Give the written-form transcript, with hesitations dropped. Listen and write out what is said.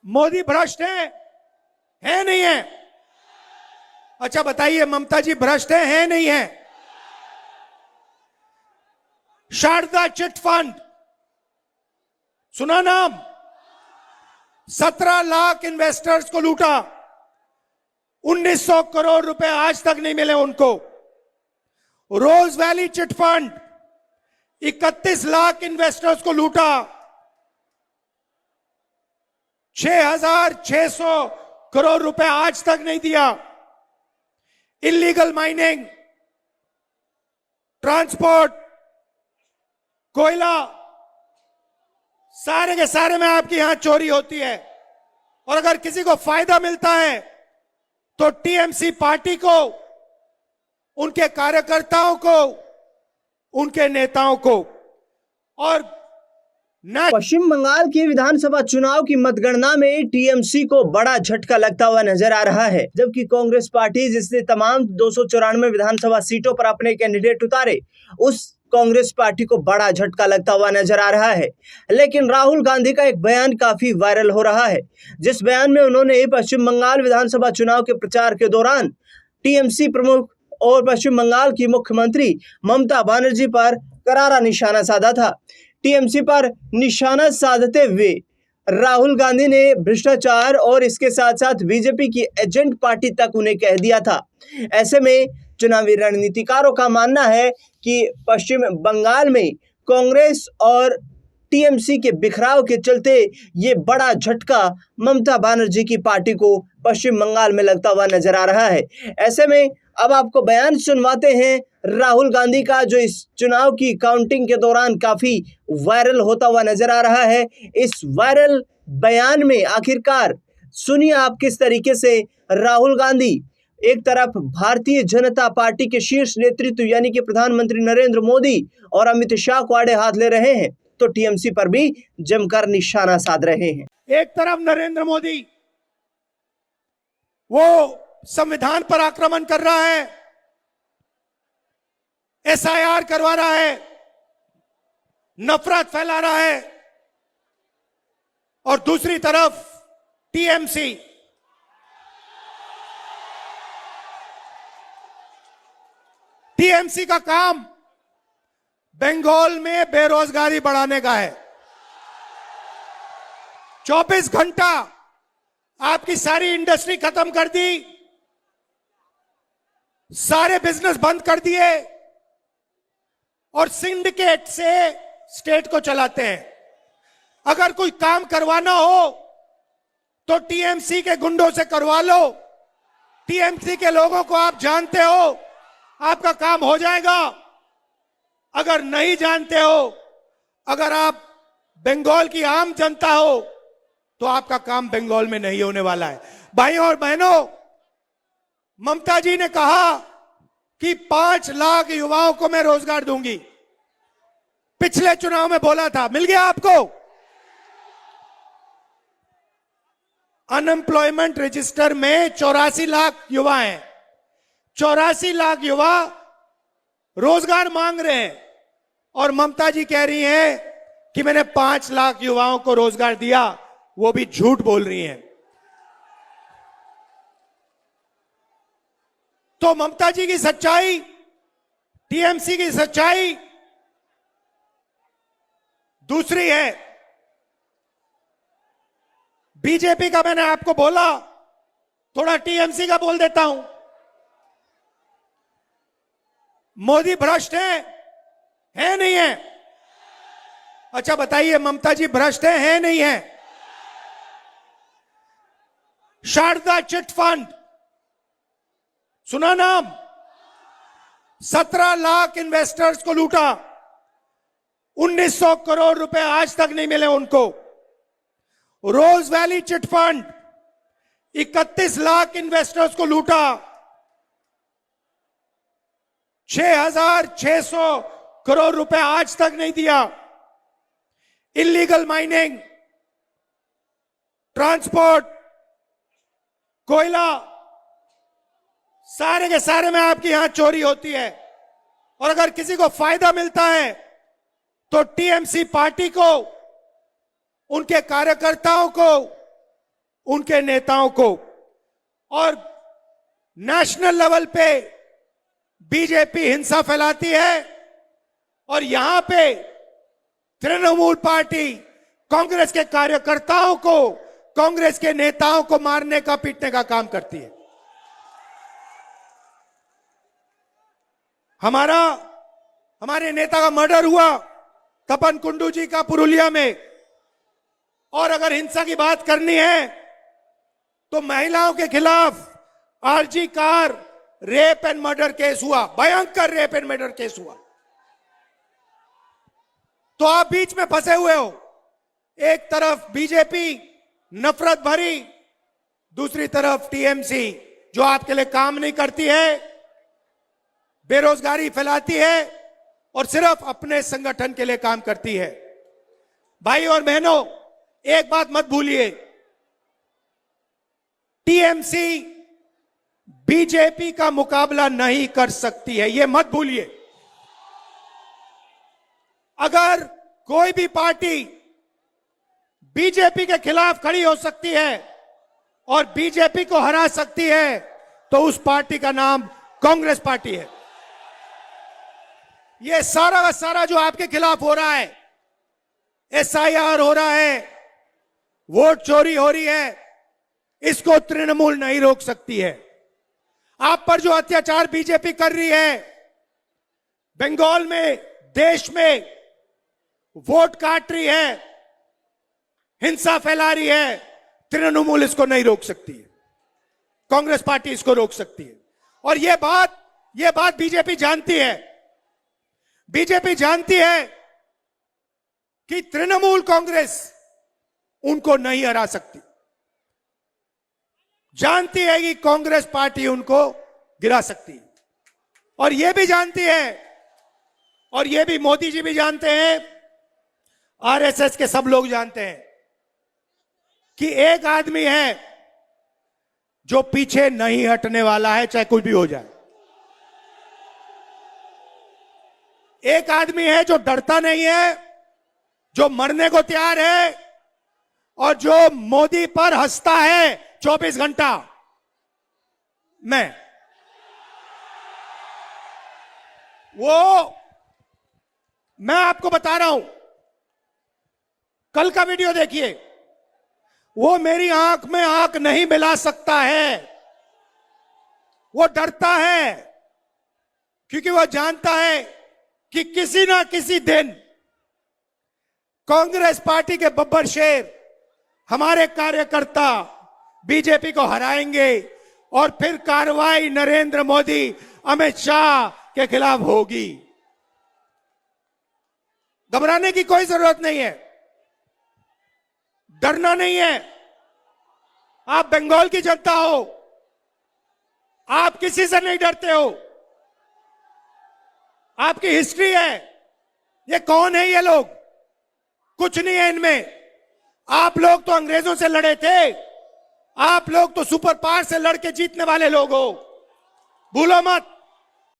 मोदी भ्रष्ट है नहीं है? अच्छा बताइए, ममता जी भ्रष्ट है नहीं है? शारदा चिट फंड सुना नाम? 17 लाख इन्वेस्टर्स को लूटा, 1900 करोड़ रुपए आज तक नहीं मिले उनको। Rose valley chit fund 31 lakh investors को लूटा, 6600 करोड़ रुपए आज तक नहीं दिया। इलीगल माइनिंग, ट्रांसपोर्ट, कोयला, सारे के सारे में आपके यहां चोरी होती है। और अगर किसी को फायदा मिलता है तो टीएमसी पार्टी को, उनके कार्यकर्ताओं को, उनके नेताओं को। और पश्चिम बंगाल के विधानसभा चुनाव की मतगणना में टीएमसी को बड़ा झटका लगता हुआ नजर आ रहा है, जबकि कांग्रेस पार्टी जिसने तमाम 294 विधानसभा सीटों पर अपने कैंडिडेट उतारे, उस कांग्रेस पार्टी को बड़ा झटका लगता हुआ नजर आ रहा है। लेकिन राहुल गांधी का एक बयान काफी वायरल हो रहा है, जिस बयान में उन्होंने पश्चिम बंगाल विधानसभा चुनाव के प्रचार के दौरान टीएमसी प्रमुख और पश्चिम बंगाल की मुख्यमंत्री ममता बनर्जी पर करारा निशाना साधा था। टीएमसी पर निशाना साधते हुए राहुल गांधी ने भ्रष्टाचार और इसके साथ साथ बीजेपी की एजेंट पार्टी तक उन्हें कह दिया था। ऐसे में चुनावी रणनीतिकारों का मानना है कि पश्चिम बंगाल में कांग्रेस और टीएमसी के बिखराव के चलते ये बड़ा झटका ममता बनर्जी की पार्टी को पश्चिम बंगाल में लगता हुआ नजर आ रहा है। ऐसे में अब आपको बयान सुनवाते हैं राहुल गांधी का, जो इस चुनाव की काउंटिंग के दौरान काफी वायरल होता हुआ नजर आ रहा है। इस वायरल बयान में आखिरकार सुनिए आप किस तरीके से राहुल गांधी एक तरफ भारतीय जनता पार्टी के शीर्ष नेतृत्व यानी कि प्रधानमंत्री नरेंद्र मोदी और अमित शाह को आड़े हाथ ले रहे हैं, तो टीएमसी पर भी जमकर निशाना साध रहे हैं। एक तरफ नरेंद्र मोदी वो संविधान पर आक्रमण कर रहा है, एसआईआर करवा रहा है, नफरत फैला रहा है, और दूसरी तरफ टीएमसी का काम बंगाल में बेरोजगारी बढ़ाने का है। 24 घंटा आपकी सारी इंडस्ट्री खत्म कर दी, सारे बिजनेस बंद कर दिए और सिंडिकेट से स्टेट को चलाते हैं। अगर कोई काम करवाना हो तो टीएमसी के गुंडों से करवा लो। टीएमसी के लोगों को आप जानते हो, आपका काम हो जाएगा। अगर नहीं जानते हो, अगर आप बंगाल की आम जनता हो, तो आपका काम बंगाल में नहीं होने वाला है। भाइयों और बहनों, ममता जी ने कहा कि 5 लाख युवाओं को मैं रोजगार दूंगी। पिछले चुनाव में बोला था, मिल गया आपको? अनएम्प्लॉयमेंट रजिस्टर में 84 लाख युवा हैं। 84 लाख युवा रोजगार मांग रहे हैं और ममता जी कह रही हैं कि मैंने 5 लाख युवाओं को रोजगार दिया। वो भी झूठ बोल रही हैं। तो ममता जी की सच्चाई, टीएमसी की सच्चाई दूसरी है। बीजेपी का मैंने आपको बोला, थोड़ा टीएमसी का बोल देता हूं। मोदी भ्रष्ट है नहीं है? अच्छा बताइए, ममता जी भ्रष्ट है नहीं है? शारदा चिट फंड सुना नाम? 17 लाख इन्वेस्टर्स को लूटा, 1900 करोड़ रुपए आज तक नहीं मिले उनको। Rose valley chit fund 31 lakh investors को लूटा, 6600 करोड़ रुपए आज तक नहीं दिया। इलीगल माइनिंग, ट्रांसपोर्ट, कोयला, सारे के सारे में आपके यहां चोरी होती है। और अगर किसी को फायदा मिलता है तो टीएमसी पार्टी को, उनके कार्यकर्ताओं को, उनके नेताओं को, और नेशनल लेवल पे बीजेपी हिंसा फैलाती है और यहां पे तृणमूल पार्टी कांग्रेस के कार्यकर्ताओं को, कांग्रेस के नेताओं को मारने का, पीटने का काम करती है। हमारे नेता का मर्डर हुआ तपन कुंडू जी का पुरुलिया में, और अगर हिंसा की बात करनी है तो महिलाओं के खिलाफ RG Kar rape and murder case हुआ, भयंकर रेप एंड मर्डर केस हुआ। तो आप बीच में फंसे हुए हो, एक तरफ बीजेपी नफरत भरी, दूसरी तरफ टीएमसी जो आपके लिए काम नहीं करती है, बेरोजगारी फैलाती है और सिर्फ अपने संगठन के लिए काम करती है। भाई और बहनों, एक बात मत भूलिए, टीएमसी बीजेपी का मुकाबला नहीं कर सकती है, यह मत भूलिए। अगर कोई भी पार्टी बीजेपी के खिलाफ खड़ी हो सकती है और बीजेपी को हरा सकती है तो उस पार्टी का नाम कांग्रेस पार्टी है। ये सारा का सारा जो आपके खिलाफ हो रहा है, एसआईआर हो रहा है, वोट चोरी हो रही है, इसको तृणमूल नहीं रोक सकती है। आप पर जो अत्याचार बीजेपी कर रही है, बंगाल में, देश में वोट काट रही है, हिंसा फैला रही है, तृणमूल इसको नहीं रोक सकती है, कांग्रेस पार्टी इसको रोक सकती है। और यह बात बीजेपी जानती है। बीजेपी जानती है कि तृणमूल कांग्रेस उनको नहीं हरा सकती, जानती है कि कांग्रेस पार्टी उनको गिरा सकती है, और यह भी जानती है, और यह भी मोदी जी भी जानते हैं, आरएसएस के सब लोग जानते हैं कि एक आदमी है जो पीछे नहीं हटने वाला है, चाहे कुछ भी हो जाए। एक आदमी है जो डरता नहीं है, जो मरने को तैयार है और जो मोदी पर हंसता है 24 घंटा। मैं आपको बता रहा हूं, कल का वीडियो देखिए, वो मेरी आंख में आंख नहीं मिला सकता है, वो डरता है क्योंकि वो जानता है कि किसी ना किसी दिन कांग्रेस पार्टी के बब्बर शेर, हमारे कार्यकर्ता बीजेपी को हराएंगे और फिर कार्रवाई नरेंद्र मोदी, अमित शाह के खिलाफ होगी। घबराने की कोई जरूरत नहीं है, डरना नहीं है। आप बंगाल की जनता हो, आप किसी से नहीं डरते हो, आपकी हिस्ट्री है। ये कौन है ये लोग? कुछ नहीं है इनमें। आप लोग तो अंग्रेजों से लड़े थे, आप लोग तो सुपर पावर से लड़के जीतने वाले लोग हो, भूलो मत।